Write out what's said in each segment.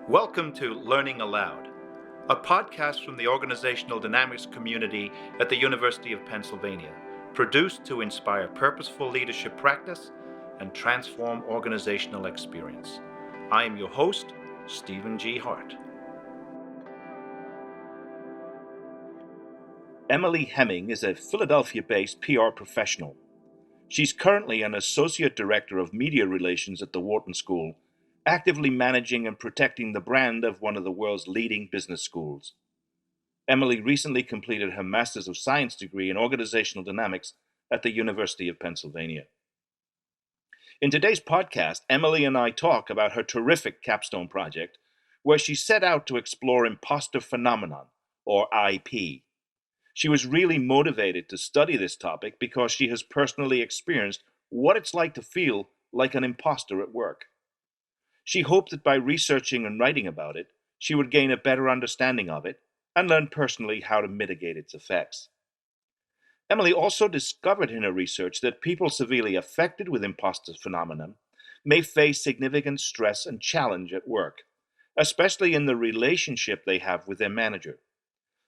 Welcome to Learning Aloud, a podcast from the Organizational Dynamics community at the University of Pennsylvania, produced to inspire purposeful leadership practice and transform organizational experience. I am your host, Stephen G. Hart. Emily Hemming is a Philadelphia-based PR professional. She's currently an Associate Director of Media Relations at the Wharton School, actively managing and protecting the brand of one of the world's leading business schools. Emily recently completed her Master's of Science degree in Organizational Dynamics at the University of Pennsylvania. In today's podcast, Emily and I talk about her terrific capstone project, where she set out to explore Imposter Phenomenon, or IP. She was really motivated to study this topic because she has personally experienced what it's like to feel like an imposter at work. She hoped that by researching and writing about it, she would gain a better understanding of it and learn personally how to mitigate its effects. Emily also discovered in her research that people severely affected with imposter phenomenon may face significant stress and challenge at work, especially in the relationship they have with their manager.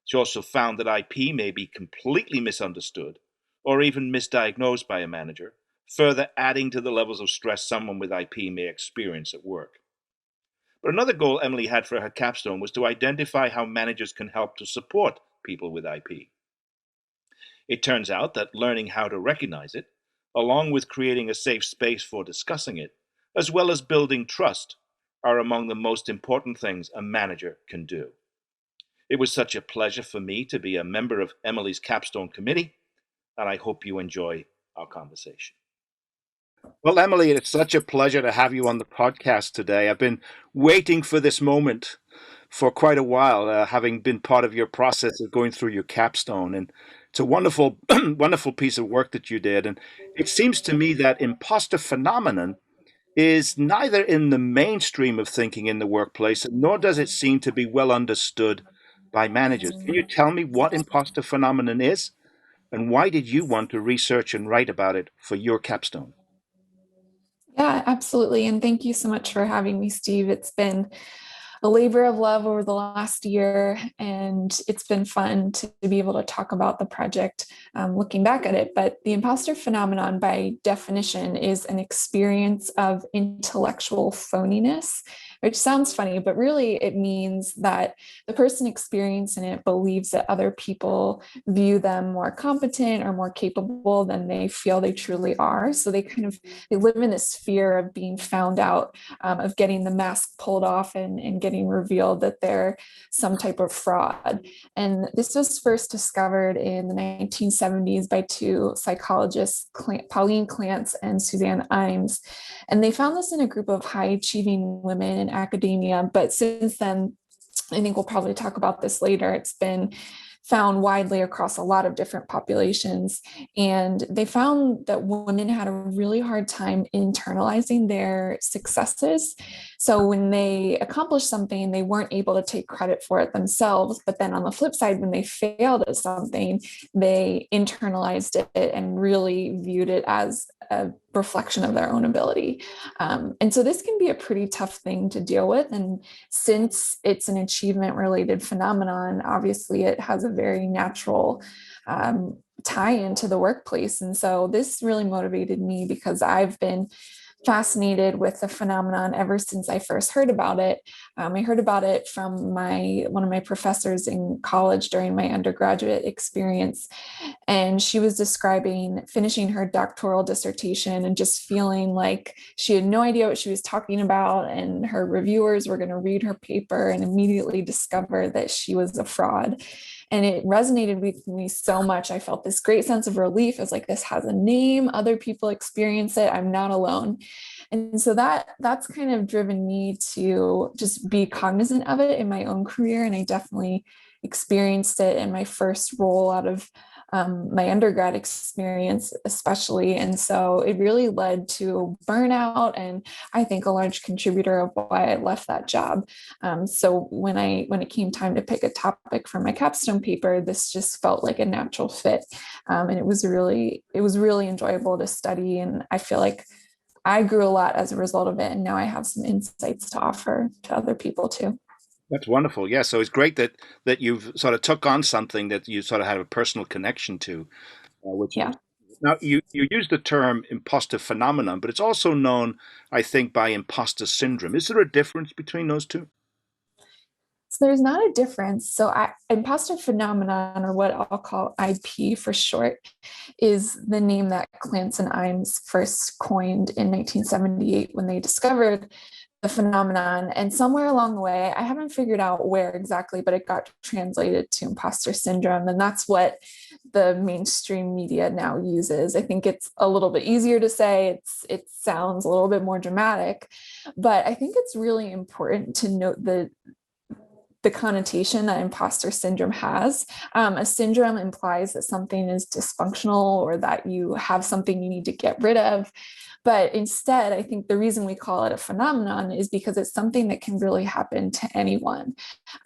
She also found that IP may be completely misunderstood or even misdiagnosed by a manager, further adding to the levels of stress someone with IP may experience at work. But another goal Emily had for her capstone was to identify how managers can help to support people with IP. It turns out that learning how to recognize it, along with creating a safe space for discussing it, as well as building trust, are among the most important things a manager can do. It was such a pleasure for me to be a member of Emily's capstone committee, and I hope you enjoy our conversation. Well, Emily, it's such a pleasure to have you on the podcast today. I've been waiting for this moment for quite a while, having been part of your process of going through your capstone. And it's a wonderful, wonderful piece of work that you did. And it seems to me that imposter phenomenon is neither in the mainstream of thinking in the workplace, nor does it seem to be well understood by managers. Can you tell me what imposter phenomenon is, and why did you want to research and write about it for your capstone? Yeah, absolutely. And thank you so much for having me, Steve. It's been a labor of love over the last year, and it's been fun to be able to talk about the project looking back at it. But the imposter phenomenon, by definition, is an experience of intellectual phoniness, which sounds funny, but really it means that the person experiencing it believes that other people view them more competent or more capable than they feel they truly are. So they live in this fear of being found out, of getting the mask pulled off and getting revealed that they're some type of fraud. And this was first discovered in the 1970s by two psychologists, Pauline Clance and Suzanne Imes. And they found this in a group of high achieving women in academia. But since then, I think we'll probably talk about this later, it's been found widely across a lot of different populations. And they found that women had a really hard time internalizing their successes. So when they accomplished something, they weren't able to take credit for it themselves. But then on the flip side, when they failed at something, they internalized it and really viewed it as a reflection of their own ability. And so this can be a pretty tough thing to deal with. And since it's an achievement related phenomenon, obviously it has a very natural tie into the workplace. And so this really motivated me because I've been fascinated with the phenomenon ever since I first heard about it. I heard about it from one of my professors in college during my undergraduate experience, and she was describing finishing her doctoral dissertation and just feeling like she had no idea what she was talking about, and her reviewers were going to read her paper and immediately discover that she was a fraud. And it resonated with me so much. I felt this great sense of relief. I was like, this has a name. Other people experience it. I'm not alone. And so that's kind of driven me to just be cognizant of it in my own career. And I definitely experienced it in my first role out of my undergrad experience, especially. And so it really led to burnout, and I think a large contributor of why I left that job. So when it came time to pick a topic for my capstone paper, this just felt like a natural fit, and it was really enjoyable to study. And I feel like I grew a lot as a result of it, and now I have some insights to offer to other people too. That's wonderful. Yeah, so it's great that you've sort of took on something that you sort of had a personal connection to, which is Yeah. now you use the term imposter phenomenon, but it's also known, I think, by imposter syndrome. Is there a difference between those two? So there's not a difference. Imposter phenomenon, or what I'll call IP for short, is the name that Clance and Imes first coined in 1978 when they discovered the phenomenon. And somewhere along the way, I haven't figured out where exactly, but it got translated to imposter syndrome. And that's what the mainstream media now uses. I think it's a little bit easier to say, it sounds a little bit more dramatic, but I think it's really important to note the connotation that imposter syndrome has. A syndrome implies that something is dysfunctional or that you have something you need to get rid of. But instead, I think the reason we call it a phenomenon is because it's something that can really happen to anyone.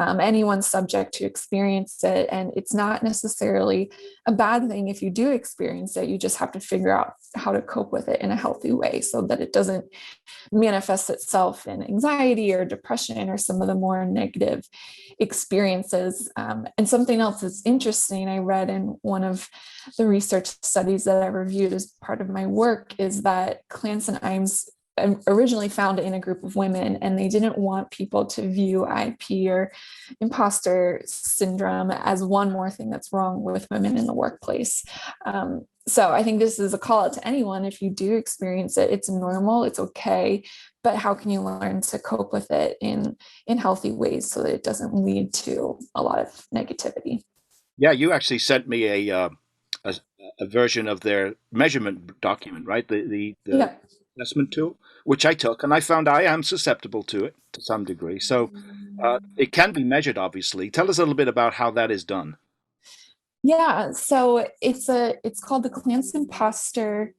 Anyone's subject to experience it. And it's not necessarily a bad thing if you do experience it. You just have to figure out how to cope with it in a healthy way so that it doesn't manifests itself in anxiety or depression or some of the more negative experiences. And something else that's interesting, I read in one of the research studies that I reviewed as part of my work, is that Clance and Imes originally found it in a group of women, and they didn't want people to view IP or imposter syndrome as one more thing that's wrong with women in the workplace. So I think this is a call out to anyone. If you do experience it, it's normal, it's okay, but how can you learn to cope with it in healthy ways so that it doesn't lead to a lot of negativity? Yeah, you actually sent me a, a version of their measurement document, right? The Yeah. assessment tool, which I took, and I found I am susceptible to it to some degree. So it can be measured, obviously. Tell us a little bit about how that is done. Yeah, so it's called the Clance Imposter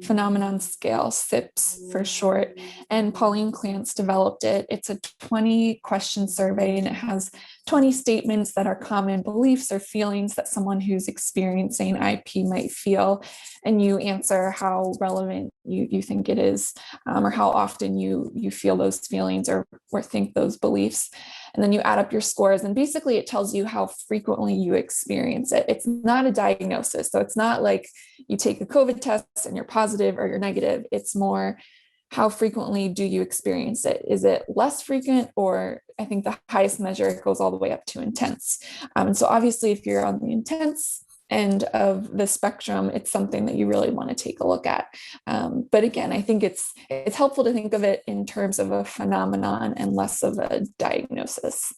Phenomenon Scale, SIPS for short. And Pauline Clance developed it. It's a 20 question survey, and it has 20 statements that are common beliefs or feelings that someone who's experiencing IP might feel. And you answer how relevant you think it is, or how often you feel those feelings or think those beliefs. And then you add up your scores, and basically it tells you how frequently you experience it. It's not a diagnosis. So it's not like you take a COVID test and you're positive or you're negative. It's more, how frequently do you experience it? Is it less frequent, or I think the highest measure goes all the way up to intense. And so obviously if you're on the intense end of the spectrum, it's something that you really want to take a look at. But again, I think it's helpful to think of it in terms of a phenomenon and less of a diagnosis.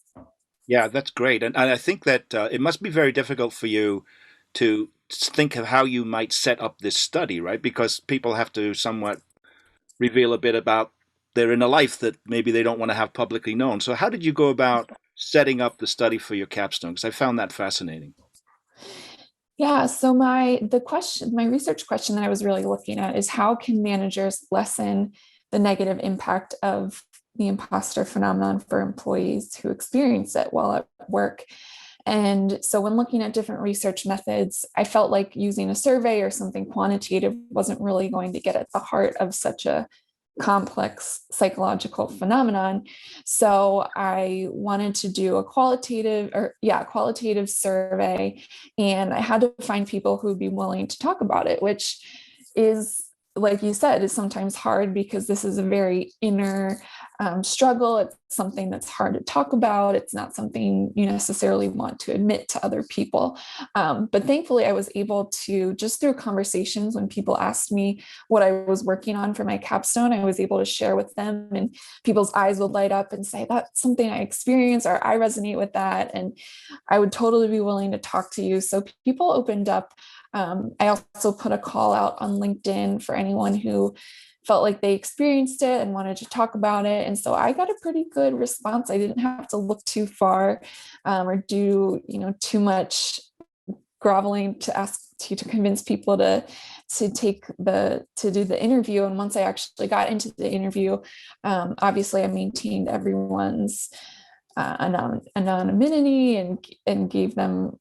Yeah, that's great. And I think that it must be very difficult for you to think of how you might set up this study, right? Because people have to somewhat reveal a bit about their inner life that maybe they don't want to have publicly known. So, how did you go about setting up the study for your capstone? Because I found that fascinating. Yeah, so my research question that I was really looking at is, how can managers lessen the negative impact of the imposter phenomenon for employees who experience it while at work? And so when looking at different research methods, I felt like using a survey or something quantitative wasn't really going to get at the heart of such a complex psychological phenomenon. So I wanted to do a qualitative survey, and I had to find people who'd be willing to talk about it, which is, like you said, is sometimes hard because this is a very inner struggle. It's something that's hard to talk about. It's not something you necessarily want to admit to other people. But thankfully, I was able to, just through conversations, when people asked me what I was working on for my capstone, I was able to share with them, and people's eyes would light up and say, that's something I experienced, or I resonate with that. And I would totally be willing to talk to you. So people opened up. I also put a call out on LinkedIn for anyone who felt like they experienced it and wanted to talk about it. And so I got a pretty good response. I didn't have to look too far, or do too much groveling to convince people to do the interview. And once I actually got into the interview, obviously I maintained everyone's anonymity and gave them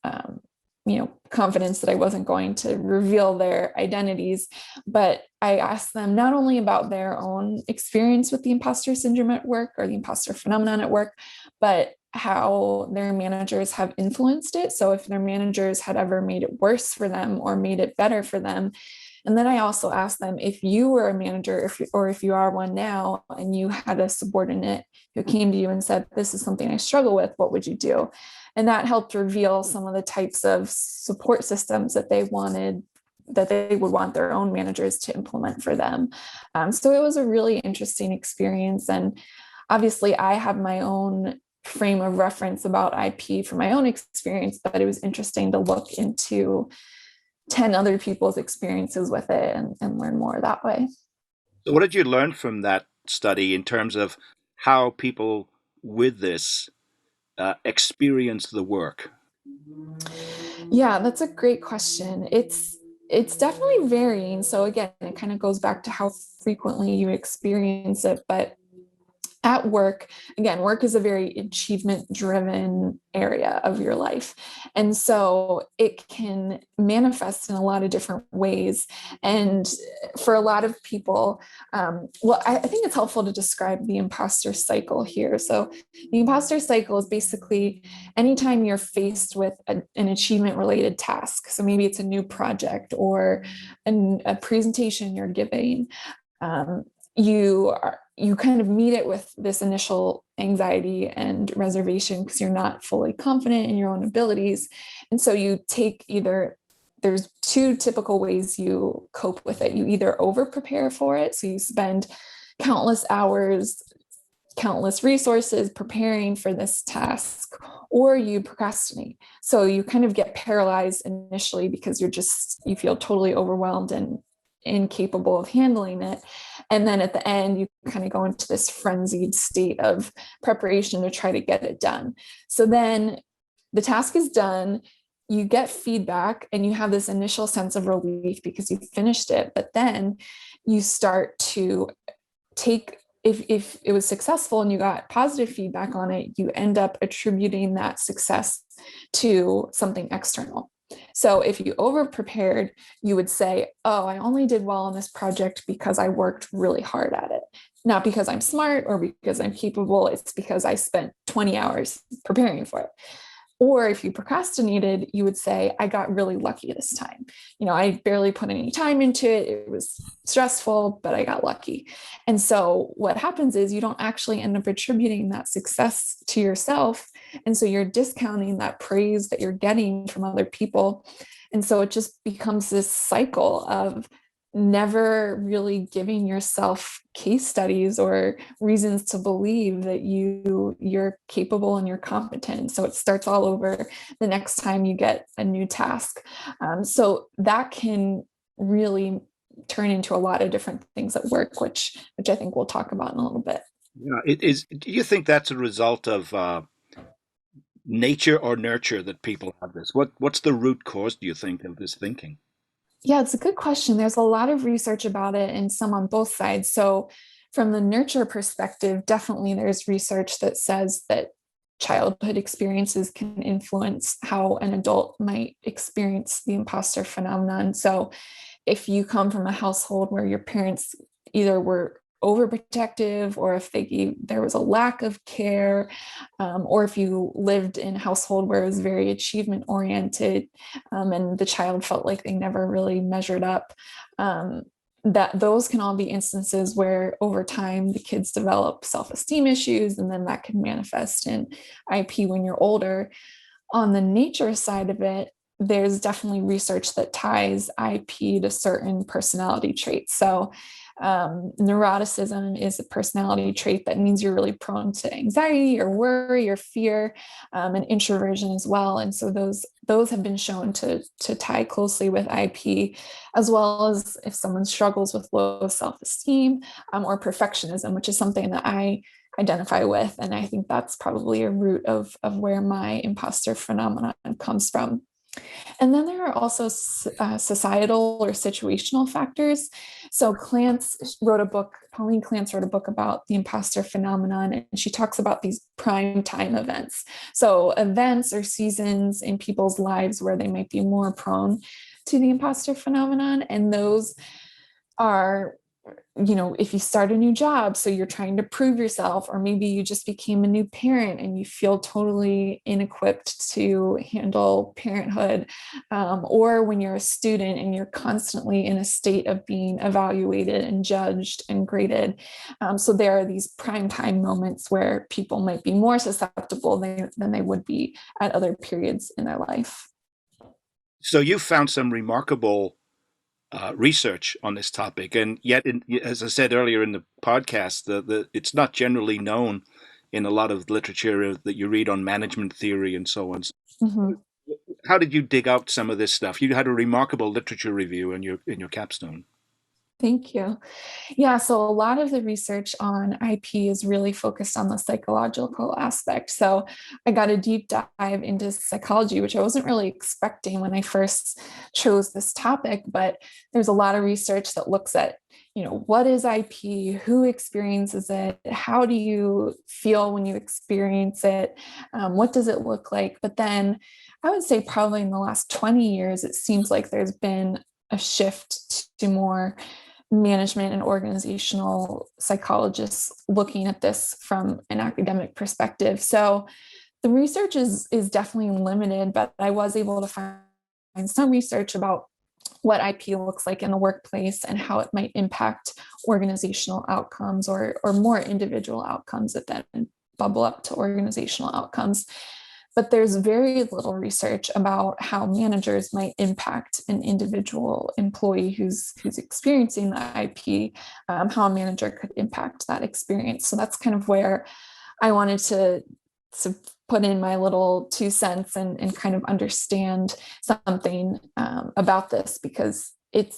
confidence that I wasn't going to reveal their identities. But I asked them not only about their own experience with the imposter syndrome at work or the imposter phenomenon at work, but how their managers have influenced it. So if their managers had ever made it worse for them or made it better for them. And then I also asked them, if you were a manager, or if you are one now, and you had a subordinate who came to you and said, this is something I struggle with, what would you do? And that helped reveal some of the types of support systems that they would want their own managers to implement for them. So it was a really interesting experience. And obviously, I have my own frame of reference about IP from my own experience, but it was interesting to look into 10 other people's experiences with it and learn more that way. So what did you learn from that study in terms of how people with this experience the work? Yeah, that's a great question. It's definitely varying. So again, it kind of goes back to how frequently you experience it, but at work, again, work is a very achievement driven area of your life. And so it can manifest in a lot of different ways. And for a lot of people, I think it's helpful to describe the imposter cycle here. So the imposter cycle is basically anytime you're faced with an achievement related task. So maybe it's a new project or a presentation you're giving. Um, you kind of meet it with this initial anxiety and reservation because you're not fully confident in your own abilities. And so you take there's two typical ways you cope with it. You either over prepare for it, so you spend countless hours, countless resources preparing for this task, or you procrastinate. So you kind of get paralyzed initially because you feel totally overwhelmed and incapable of handling it. And then at the end, you kind of go into this frenzied state of preparation to try to get it done. So then the task is done, you get feedback, and you have this initial sense of relief because you finished it. But then you start to take, if it was successful and you got positive feedback on it, you end up attributing that success to something external. So if you over prepared, you would say, oh, I only did well on this project because I worked really hard at it. Not because I'm smart or because I'm capable, it's because I spent 20 hours preparing for it. Or if you procrastinated, you would say, I got really lucky this time. I barely put any time into it. It was stressful, but I got lucky. And so what happens is you don't actually end up attributing that success to yourself. And so you're discounting that praise that you're getting from other people. And so it just becomes this cycle of never really giving yourself case studies or reasons to believe that you're capable and you're competent. So it starts all over the next time you get a new task. So that can really turn into a lot of different things at work, which I think we'll talk about in a little bit. Yeah, it is. Do you think that's a result of nature or nurture that people have this? What's the root cause, do you think, of this thinking? Yeah, it's a good question. There's a lot of research about it and some on both sides. So, from the nurture perspective, definitely there's research that says that childhood experiences can influence how an adult might experience the imposter phenomenon. So, if you come from a household where your parents either were overprotective or if there was a lack of care, or if you lived in a household where it was very achievement oriented, and the child felt like they never really measured up, that those can all be instances where over time the kids develop self-esteem issues, and then that can manifest in IP when you're older. On the nature side of it, there's definitely research that ties IP to certain personality traits. So, neuroticism is a personality trait that means you're really prone to anxiety or worry or fear, and introversion as well. And so those have been shown to tie closely with IP, as well as if someone struggles with low self-esteem, or perfectionism, which is something that I identify with. And I think that's probably a root of where my imposter phenomenon comes from. And then there are also societal or situational factors. So Pauline Clance wrote a book about the imposter phenomenon, and she talks about these prime time events. So events or seasons in people's lives where they might be more prone to the imposter phenomenon. And those are, if you start a new job, so you're trying to prove yourself, or maybe you just became a new parent and you feel totally inequipped to handle parenthood, or when you're a student and you're constantly in a state of being evaluated and judged and graded. So there are these prime time moments where people might be more susceptible than they would be at other periods in their life. So you found some remarkable research on this topic, and yet, as I said earlier in the podcast, it's not generally known in a lot of literature that you read on management theory and so on. Mhm. How did you dig out some of this stuff? You had a remarkable literature review in your capstone. Thank you. Yeah, so a lot of the research on IP is really focused on the psychological aspect. So I got a deep dive into psychology, which I wasn't really expecting when I first chose this topic, but there's a lot of research that looks at, what is IP, who experiences it, how do you feel when you experience it, what does it look like? But then I would say probably in the last 20 years, it seems like there's been a shift to more management and organizational psychologists looking at this from an academic perspective. So the research is definitely limited, but I was able to find some research about what IP looks like in the workplace and how it might impact organizational outcomes or more individual outcomes that then bubble up to organizational outcomes. But there's very little research about how managers might impact an individual employee who's experiencing the IP, how a manager could impact that experience. So that's kind of where I wanted to put in my little 2 cents and kind of understand something about this, because it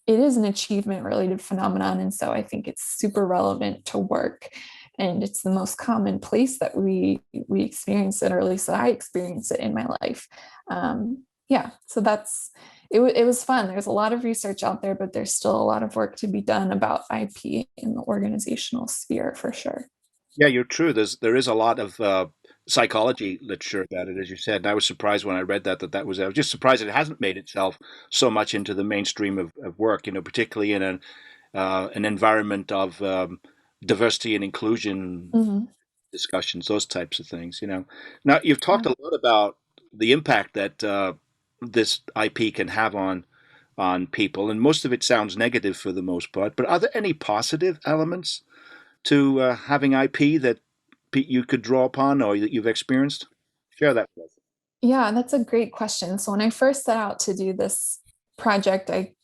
is an achievement related phenomenon. And so I think it's super relevant to work. And it's the most common place that we experience it, or at least that I experience it in my life. Yeah, so it was fun. There's a lot of research out there, but there's still a lot of work to be done about IP in the organizational sphere for sure. Yeah, you're true. There is a lot of psychology literature about it, as you said. And I was surprised when I read that was. I was just surprised it hasn't made itself so much into the mainstream of work. Particularly in an environment of diversity and inclusion Mhm. discussions, those types of things. Now you've talked Yeah. a lot about the impact that this IP can have on people, and most of it sounds negative for the most part. But are there any positive elements to having IP that you could draw upon or that you've experienced? Share that with us. Yeah, that's a great question. So when I first set out to do this project, I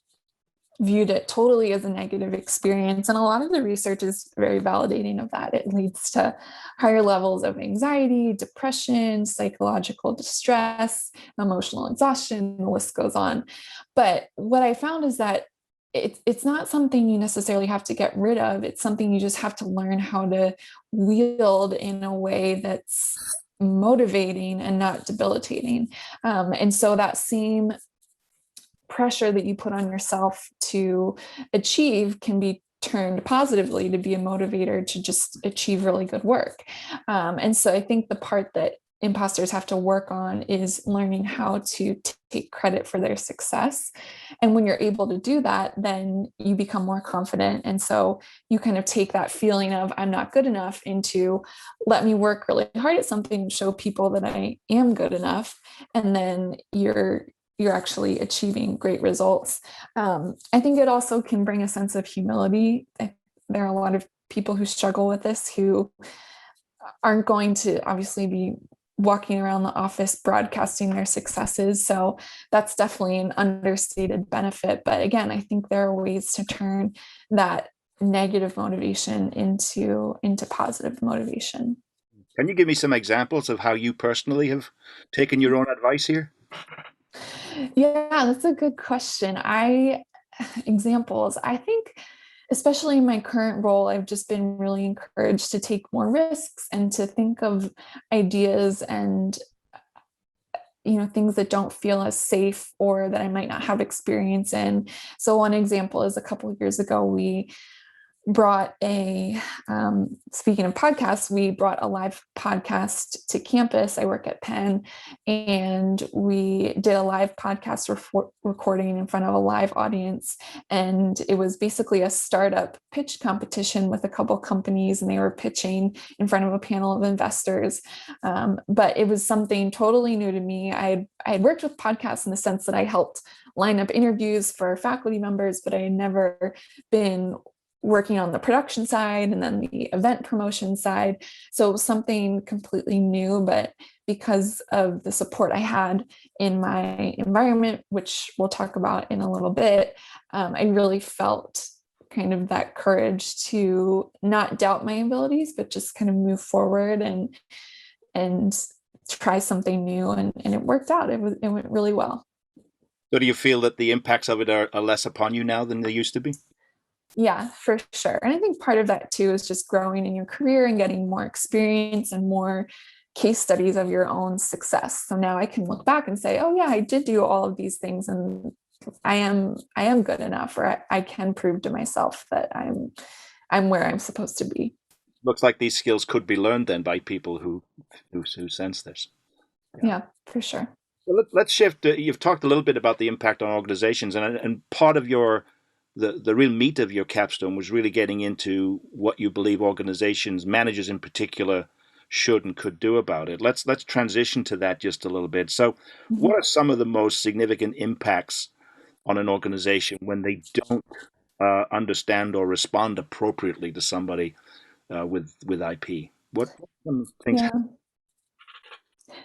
viewed it totally as a negative experience. And a lot of the research is very validating of that. It leads to higher levels of anxiety, depression, psychological distress, emotional exhaustion, the list goes on. But what I found is that it's not something you necessarily have to get rid of. It's something you just have to learn how to wield in a way that's motivating and not debilitating. And so that same pressure that you put on yourself to achieve can be turned positively to be a motivator to just achieve really good work. And so I think the part that imposters have to work on is learning how to take credit for their success. And when you're able to do that, then you become more confident. And so you kind of take that feeling of I'm not good enough into let me work really hard at something and show people that I am good enough. And then you're actually achieving great results. I think it also can bring a sense of humility. There are a lot of people who struggle with this who aren't going to obviously be walking around the office broadcasting their successes. So that's definitely an understated benefit. But again, I think there are ways to turn that negative motivation into positive motivation. Can you give me some examples of how you personally have taken your own advice here? Yeah, that's a good question. I examples. I think especially in my current role, I've just been really encouraged to take more risks and to think of ideas and things that don't feel as safe or that I might not have experience in. So one example is a couple of years ago, we brought speaking of podcasts, we brought a live podcast to campus. I work at Penn, and we did a live podcast recording in front of a live audience. And it was basically a startup pitch competition with a couple companies, and they were pitching in front of a panel of investors. But it was something totally new to me. I had worked with podcasts in the sense that I helped line up interviews for faculty members, but I had never been working on the production side and then the event promotion side. So it was something completely new, but because of the support I had in my environment, which we'll talk about in a little bit, I really felt kind of that courage to not doubt my abilities, but just kind of move forward and try something new. And it worked out. It went really well. So do you feel that the impacts of it are less upon you now than they used to be? Yeah, for sure. And I think part of that too is just growing in your career and getting more experience and more case studies of your own success. So now I can look back and say, oh yeah, I did do all of these things, and I am good enough, or I can prove to myself that I'm where I'm supposed to be. Looks like these skills could be learned then by people who sense this. Yeah. Yeah, for sure. Well, let's shift. You've talked a little bit about the impact on organizations, and part of the real meat of your capstone was really getting into what you believe organizations, managers in particular, should and could do about it. Let's transition to that just a little bit. So, what Mhm. are some of the most significant impacts on an organization when they don't understand or respond appropriately to somebody with IP? What some things? Yeah.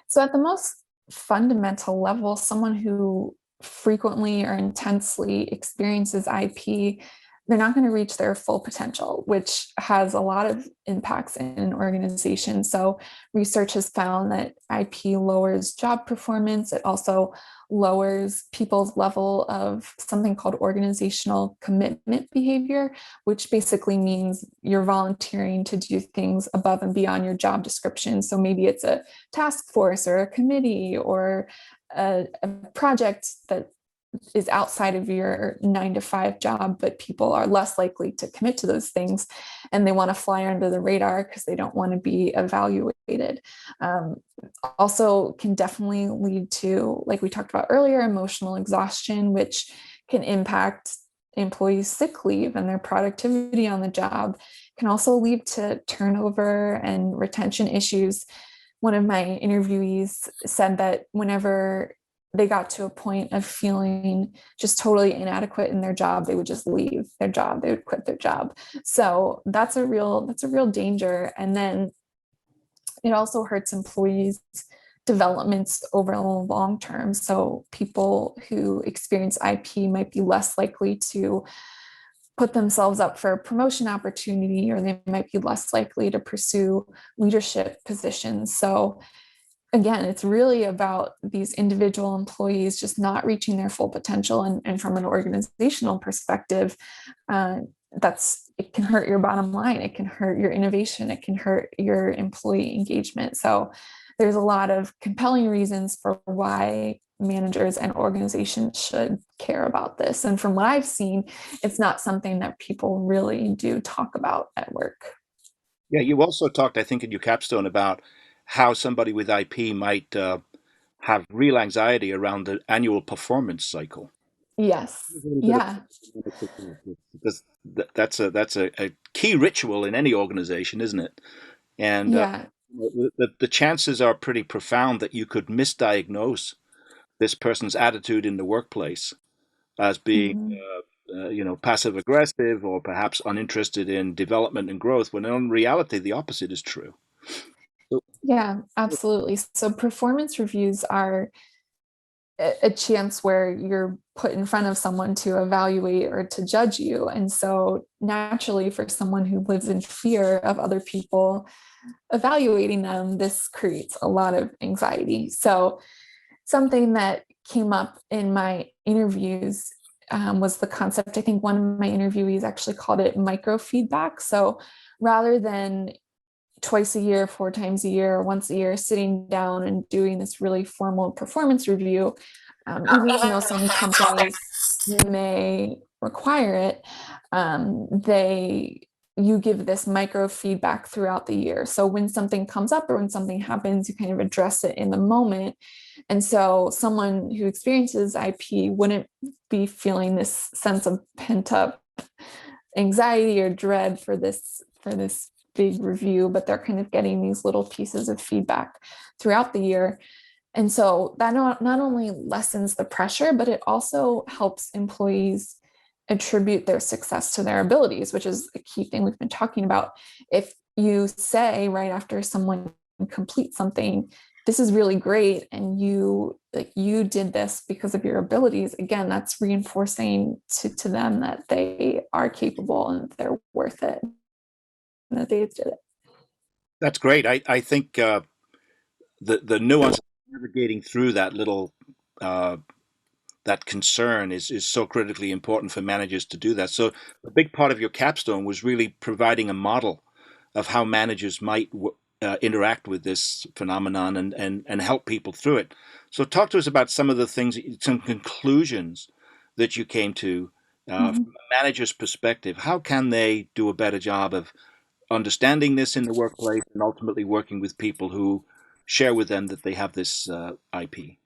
So at the most fundamental level, someone who frequently or intensely experiences IP, they're not going to reach their full potential, which has a lot of impacts in an organization. So research has found that IP lowers job performance. It also lowers people's level of something called organizational commitment behavior, which basically means you're volunteering to do things above and beyond your job description. So maybe it's a task force or a committee or a project that is outside of your 9 to 5 job, but people are less likely to commit to those things, and they want to fly under the radar because they don't want to be evaluated. Um, Also can definitely lead to, like we talked about earlier, emotional exhaustion, which can impact employees' sick leave and their productivity on the job. Can also lead to turnover and retention issues. One of my interviewees said that whenever they got to a point of feeling just totally inadequate in their job, they would just leave their job. They would quit their job. So that's a real danger. And then it also hurts employees' developments over the long term. So people who experience IP might be less likely to put themselves up for a promotion opportunity, or they might be less likely to pursue leadership positions. So again, it's really about these individual employees just not reaching their full potential. And from an organizational perspective, uh, it can hurt your bottom line. It can hurt your innovation. It can hurt your employee engagement. So there's a lot of compelling reasons for why managers and organizations should care about this. And from what I've seen, it's not something that people really do talk about at work. Yeah, you also talked, I think, in your capstone about how somebody with IP might have real anxiety around the annual performance cycle. A Yes. little bit of Yeah. because that's a key ritual in any organization, isn't it? And Yeah. the chances are pretty profound that you could misdiagnose this person's attitude in the workplace as being, Mhm. passive aggressive or perhaps uninterested in development and growth, when in reality the opposite is true. So, Yeah, absolutely. So performance reviews are a chance where you're put in front of someone to evaluate or to judge you. And so naturally, for someone who lives in fear of other people evaluating them, this creates a lot of anxiety. So something that came up in my interviews was the concept. I think one of my interviewees actually called it micro feedback. So rather than twice a year, 4 times a year, once a year, sitting down and doing this really formal performance review, even though some companies may require it, they you give this micro feedback throughout the year. So when something comes up or when something happens, you kind of address it in the moment. And so someone who experiences IP wouldn't be feeling this sense of pent up anxiety or dread for this big review, but they're kind of getting these little pieces of feedback throughout the year. And so that not only lessens the pressure, but it also helps employees attribute their success to their abilities, which is a key thing we've been talking about. If you say right after someone completes something, this is really great, and you did this because of your abilities, again, that's reinforcing to them that they are capable and they're worth it and that they did it. That's great. I think the nuance of navigating through that little uh, that concern is so critically important for managers to do that. So a big part of your capstone was really providing a model of how managers might interact with this phenomenon and help people through it. So talk to us about some of the things, some conclusions that you came to Mm-hmm. from a manager's perspective. How can they do a better job of understanding this in the workplace and ultimately working with people who share with them that they have this IP?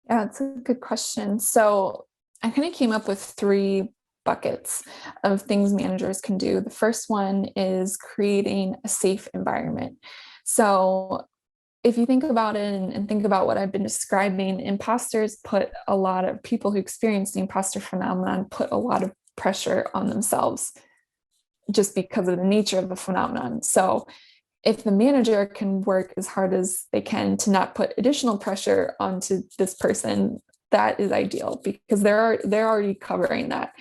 Yeah, it's a good question. So I kind of came up with three buckets of things managers can do. The first one is creating a safe environment. So if you think about it and think about what I've been describing, imposters put a lot of people who experience the imposter phenomenon put a lot of pressure on themselves just because of the nature of the phenomenon. So if the manager can work as hard as they can to not put additional pressure onto this person, that is ideal because they're already covering that.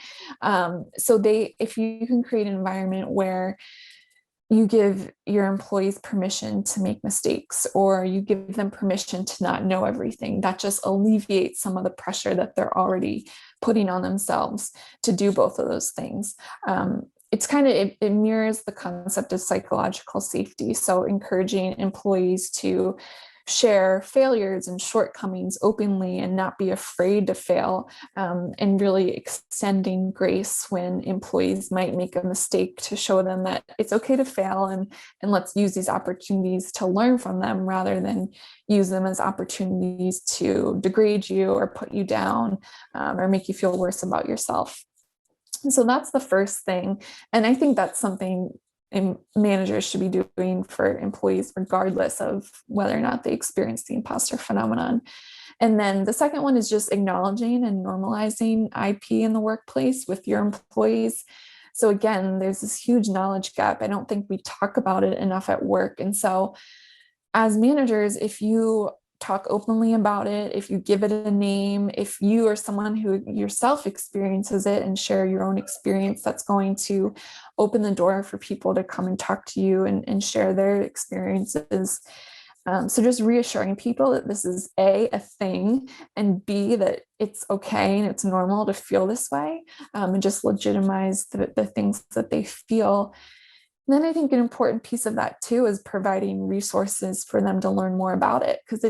So if you can create an environment where you give your employees permission to make mistakes, or you give them permission to not know everything, that just alleviates some of the pressure that they're already putting on themselves to do both of those things. It's kind of, it mirrors the concept of psychological safety. So encouraging employees to share failures and shortcomings openly and not be afraid to fail, and really extending grace when employees might make a mistake to show them that it's okay to fail, and let's use these opportunities to learn from them rather than use them as opportunities to degrade you or put you down, or make you feel worse about yourself. And so that's the first thing. And I think that's something managers should be doing for employees, regardless of whether or not they experience the imposter phenomenon. And then the second one is just acknowledging and normalizing IP in the workplace with your employees. So again, there's this huge knowledge gap. I don't think we talk about it enough at work. And so as managers, if you talk openly about it, if you give it a name, if you are someone who yourself experiences it and share your own experience, that's going to open the door for people to come and talk to you and share their experiences. So just reassuring people that this is a thing, and B, that it's okay and it's normal to feel this way, and just legitimize the things that they feel. And then I think an important piece of that too is providing resources for them to learn more about it, because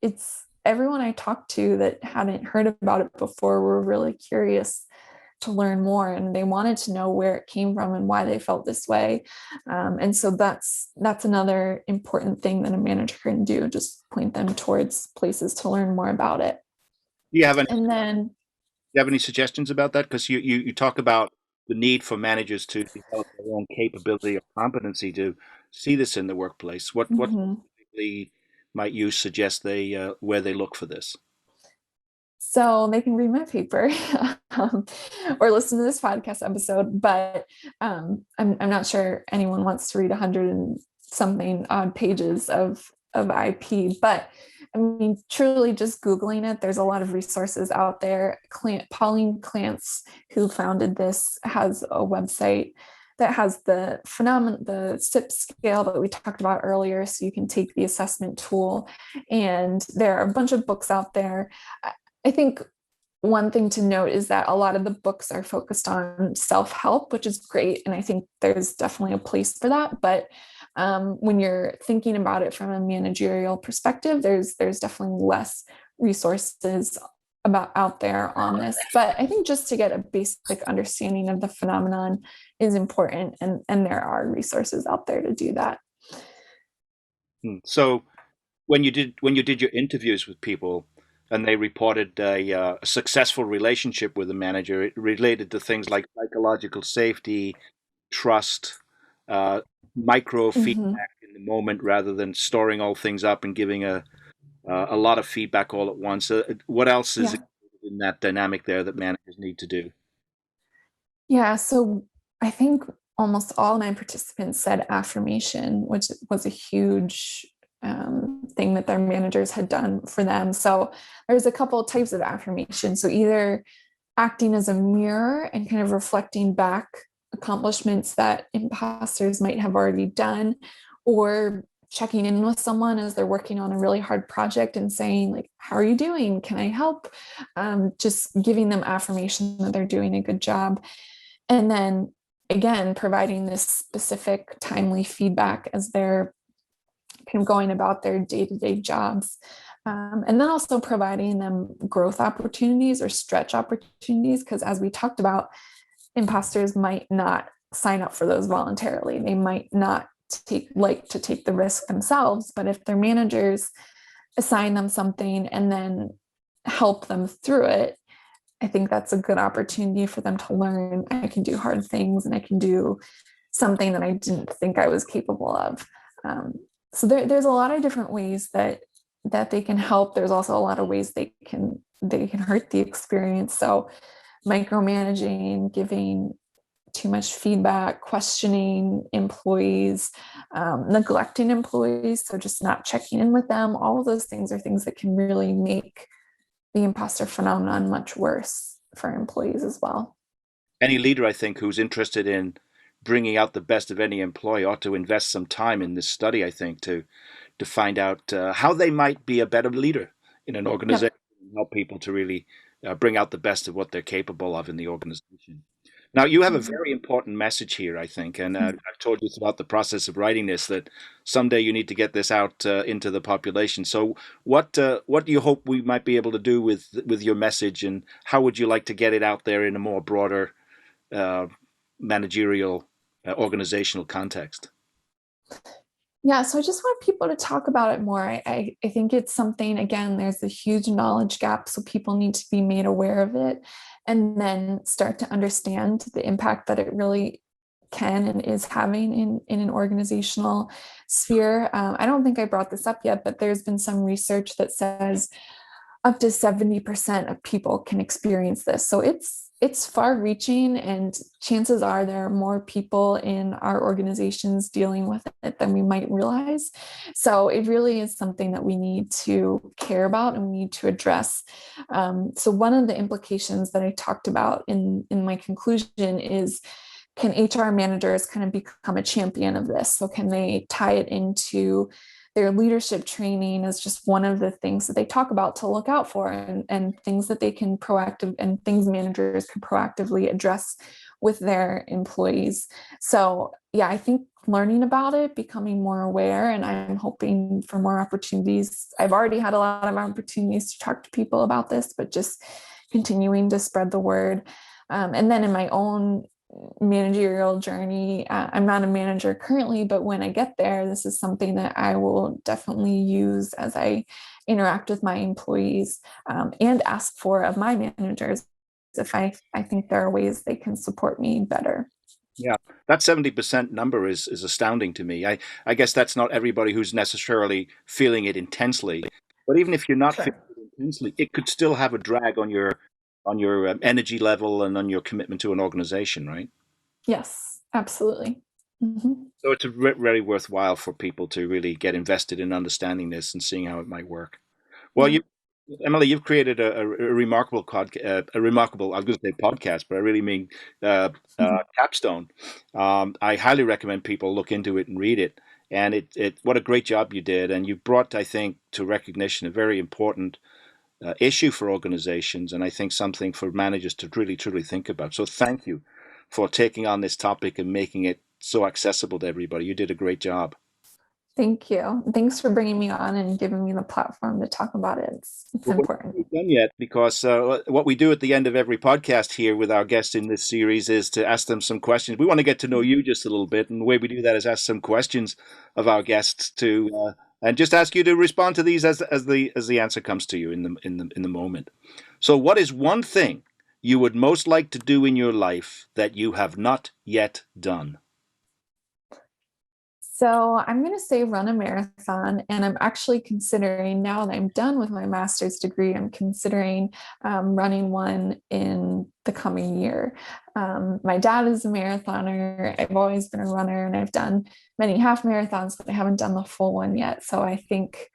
it's everyone I talked to that hadn't heard about it before were really curious to learn more, and they wanted to know where it came from and why they felt this way. And so that's another important thing that a manager can do, just point them towards places to learn more about it. Do you have any And then you have any suggestions about that? Because you talk about the need for managers to develop their own capability or competency to see this in the workplace. What mhm. specifically might you suggest they where they look for this? So they can read my paper, um, or listen to this podcast episode, but I'm not sure anyone wants to read 100 and something odd pages of IP. But I mean, truly just Googling it, there's a lot of resources out there. Pauline Clance, who founded this, has a website that has the phenomenon, the SIP scale that we talked about earlier. So you can take the assessment tool, and there are a bunch of books out there. I think one thing to note is that a lot of the books are focused on self-help, which is great. And I think there's definitely a place for that. But when you're thinking about it from a managerial perspective, there's definitely less resources about out there on this. But I think just to get a basic understanding of the phenomenon is important, and there are resources out there to do that. So when you did your interviews with people and they reported a successful relationship with the manager, it related to things like psychological safety, trust, uh, micro Mhm. feedback in the moment rather than storing all things up and giving a lot of feedback all at once. What else is Yeah. included in that dynamic there that managers need to do? Yeah, so I think almost all my participants said affirmation, which was a huge thing that their managers had done for them. So there's a couple of types of affirmation. So either acting as a mirror and kind of reflecting back accomplishments that imposters might have already done, or checking in with someone as they're working on a really hard project and saying, like, how are you doing, can I help? Just giving them affirmation that they're doing a good job. And then again, providing this specific timely feedback as they're kind of going about their day-to-day jobs. And then also providing them growth opportunities or stretch opportunities, because as we talked about, imposters might not sign up for those voluntarily. They might not like to take the risk themselves, but if their managers assign them something and then help them through it, I think that's a good opportunity for them to learn I can do hard things and I can do something that I didn't think I was capable of. Um, so there's a lot of different ways that they can help. There's also a lot of ways they can hurt the experience. So micromanaging, giving too much feedback, questioning employees, neglecting employees, so just not checking in with them. All of those things are things that can really make the imposter phenomenon much worse for employees as well. Any leader, I think, who's interested in bringing out the best of any employee ought to invest some time in this study, I think, to find out how they might be a better leader in an Yep. organization and help people to really bring out the best of what they're capable of in the organization. Now, you have a Mhm. very important message here, I think, and I've told you throughout the process of writing this that someday you need to get this out into the population. So, what do you hope we might be able to do with your message, and how would you like to get it out there in a more broader uh, managerial, organizational context? Yeah, so I just want people to talk about it more. I think it's something, again, there's a huge knowledge gap, so people need to be made aware of it and then start to understand the impact that it really can and is having in an organizational sphere. I don't think I brought this up yet, but there's been some research that says up to 70% of people can experience this. So it's far reaching, and chances are there are more people in our organizations dealing with it than we might realize. So it really is something that we need to care about and we need to address. So one of the implications that I talked about in my conclusion is, can HR managers kind of become a champion of this? So can they tie it into their leadership training as just one of the things that they talk about to look out for, and things that they can proactive and things managers can proactively address with their employees. So yeah, I think learning about it, becoming more aware, and I'm hoping for more opportunities. I've already had a lot of opportunities to talk to people about this, but just continuing to spread the word. And then in my own managerial journey, I'm not a manager currently, but when I get there, this is something that I will definitely use as I interact with my employees, and ask for of my managers if I think there are ways they can support me better. Yeah, that 70% number is astounding to me. I guess that's not everybody who's necessarily feeling it intensely, but even if you're not feeling Sure. it intensely, it could still have a drag on your energy level and on your commitment to an organization, right? Yes, absolutely. Mhm. So it's very worthwhile for people to really get invested in understanding this and seeing how it might work. Well, Yeah. you, Emily, you've created a remarkable a remarkable. I was going to say podcast, but I really mean capstone. I highly recommend people look into it and read it. And it what a great job you did, and you brought, I think, to recognition a very important issue for organizations, and I think something for managers to really, truly think about. So thank you for taking on this topic and making it so accessible to everybody. You did a great job. Thank you. Thanks for bringing me on and giving me the platform to talk about it. It's Well, we're important. not done yet because what we do at the end of every podcast here with our guests in this series is to ask them some questions. We want to get to know you just a little bit, and the way we do that is ask some questions of our guests to and just ask you to respond to these as the answer comes to you in the moment. So, what is one thing you would most like to do in your life that you have not yet done? So I'm going to say run a marathon, and I'm actually considering, now that I'm done with my master's degree, I'm considering running one in the coming year. My dad is a marathoner. I've always been a runner, and I've done many half marathons, but I haven't done the full one yet. So I think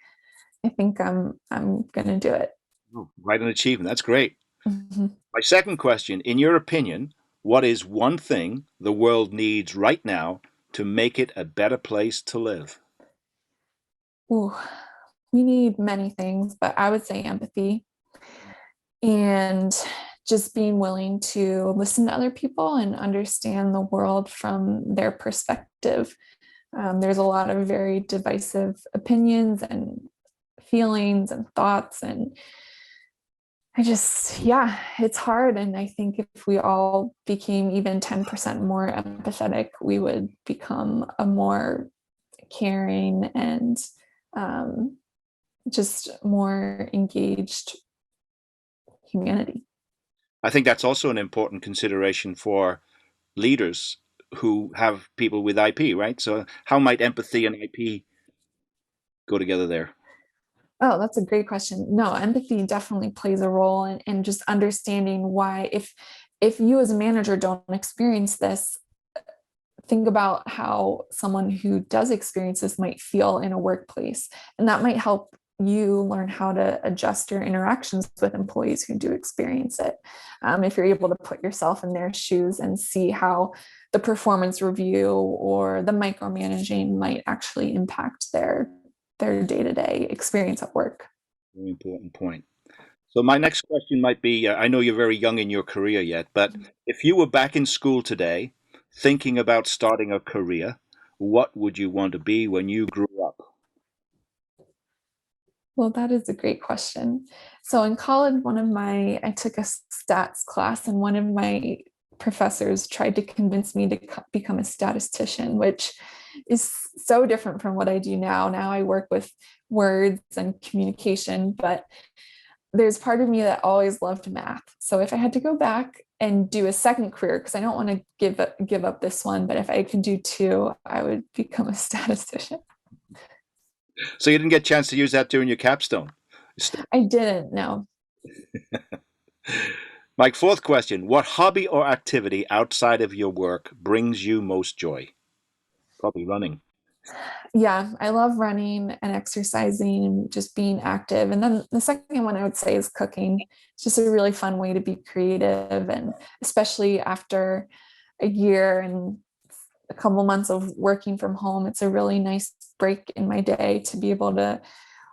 I'm going to do it. Oh, right, an achievement. That's great. Mhm. My second question, in your opinion, what is one thing the world needs right now to make it a better place to live? Ooh, we need many things, but I would say empathy and just being willing to listen to other people and understand the world from their perspective. There's a lot of very divisive opinions and feelings and thoughts, and yeah, it's hard. And I think if we all became even 10% more empathetic, we would become a more caring and um, just more engaged humanity. I think that's also an important consideration for leaders who have people with IP, right? So, how might empathy and IP go together there? Oh, that's a great question. No, empathy definitely plays a role in just understanding why, if you as a manager don't experience this, think about how someone who does experience this might feel in a workplace. And that might help you learn how to adjust your interactions with employees who do experience it. If you're able to put yourself in their shoes and see how the performance review or the micromanaging might actually impact their day-to-day experience at work. Very important point. So, my next question might be I know you're very young in your career yet, but if you were back in school today thinking about starting a career, what would you want to be when you grew up? Well, that is a great question. So in college, I took a stats class, and one of my professors tried to convince me to become a statistician, which is so different from what I do now. Now I work with words and communication, but there's part of me that always loved math. So if I had to go back and do a second career, because I don't want to give up this one, but if I could do two, I would become a statistician. So, you didn't get a chance to use that during your capstone. I didn't know. My fourth question, what hobby or activity outside of your work brings you most joy? Probably running. Yeah, I love running and exercising and just being active. And then the second one I would say is cooking. It's just a really fun way to be creative. And especially after a year and a couple months of working from home, it's a really nice break in my day to be able to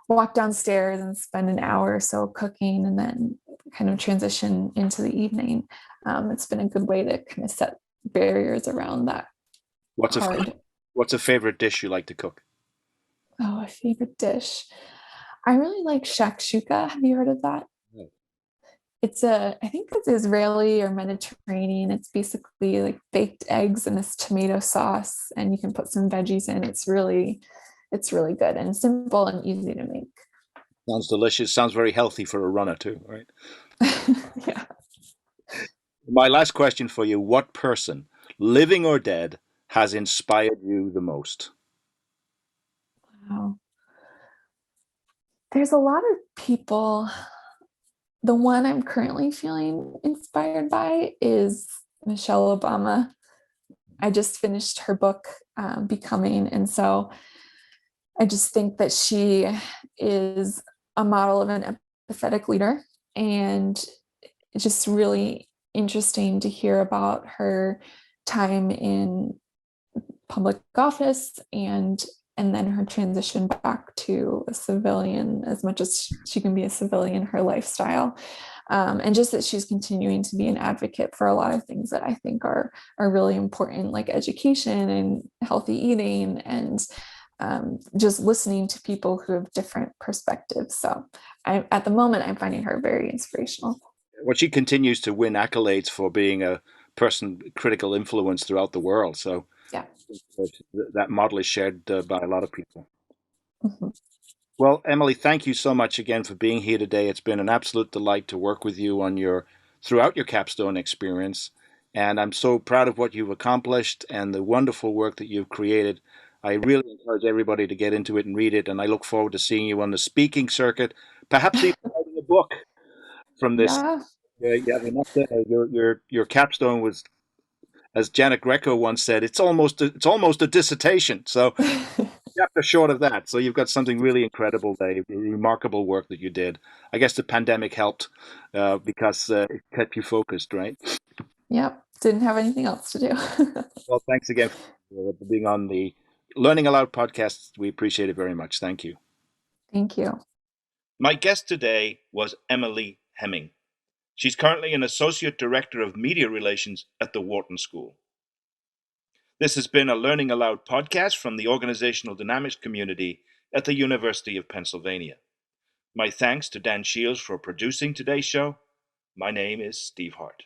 walk downstairs and spend an hour or so cooking and then kind of transition into the evening. It's been a good way to kind of set barriers around that What's a hard. what's a favorite dish you like to cook? Oh, a favorite dish. I really like shakshuka. Have you heard of that? No. I think it's Israeli or Mediterranean. It's basically like baked eggs in this tomato sauce, and you can put some veggies in. It's really good and simple and easy to make. Sounds delicious. Sounds very healthy for a runner too, right? Yeah. My last question for you, what person, living or dead, has inspired you the most? Wow. There's a lot of people. The one I'm currently feeling inspired by is Michelle Obama. I just finished her book, Becoming. And so I just think that she is a model of an empathetic leader. And it's just really interesting to hear about her time in public office and and then her transition back to a civilian, as much as she can be a civilian, her lifestyle. And just that she's continuing to be an advocate for a lot of things that I think are really important, like education and healthy eating, and just listening to people who have different perspectives. So at the moment, I'm finding her very inspirational. Well, she continues to win accolades for being a person critical influence throughout the world. So Yeah. that model is shared by a lot of people. Mhm. Well, Emily, thank you so much again for being here today. It's been an absolute delight to work with you on your throughout your capstone experience, and I'm so proud of what you've accomplished and the wonderful work that you've created. I really encourage everybody to get into it and read it, and I look forward to seeing you on the speaking circuit, perhaps even writing a book from this. Yeah. Yeah, I must say, your capstone was, as Janet Greco once said, it's almost a dissertation. So chapter short of that. So you've got something really incredible there, remarkable work that you did. I guess the pandemic helped because it kept you focused, right? Yep. Didn't have anything else to do. Well, thanks again for being on the Learning Aloud podcast. We appreciate it very much. Thank you. Thank you. My guest today was Emily Hemming. She's currently an Associate Director of Media Relations at the Wharton School. This has been a Learning Aloud podcast from the Organizational Dynamics community at the University of Pennsylvania. My thanks to Dan Shields for producing today's show. My name is Steve Hart.